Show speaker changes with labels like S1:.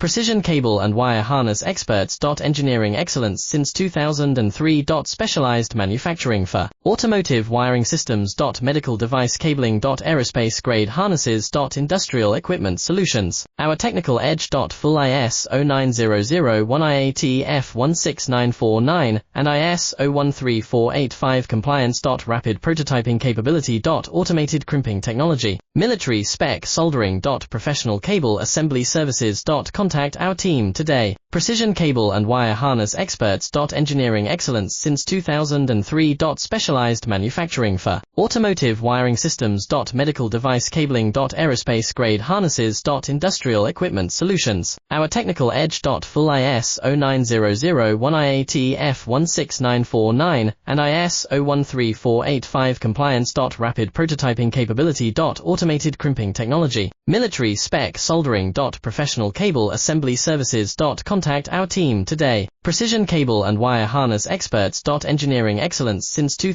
S1: Precision cable and wire harness experts. Engineering excellence since 2003. Specialized manufacturing for automotive wiring systems. Medical device cabling. Aerospace grade harnesses. Industrial equipment solutions. Our technical edge. Full ISO 9001 IAT F16949 and ISO 13485 compliance. Rapid prototyping capability. Automated crimping technology. Military spec soldering. Professional cable assembly services. Contact our team today. Precision cable and wire harness experts. Engineering excellence since 2003. Specialized manufacturing for automotive wiring systems. Medical device cabling. Aerospace grade harnesses. Industrial equipment solutions. Our technical edge. Full ISO 9001 IAT F16949 and ISO 13485 compliance. Rapid prototyping capability. Automated crimping technology. Military spec soldering. Professional cable assembly services. Contact our team today. Precision cable and wire harness experts. Engineering excellence since 2003.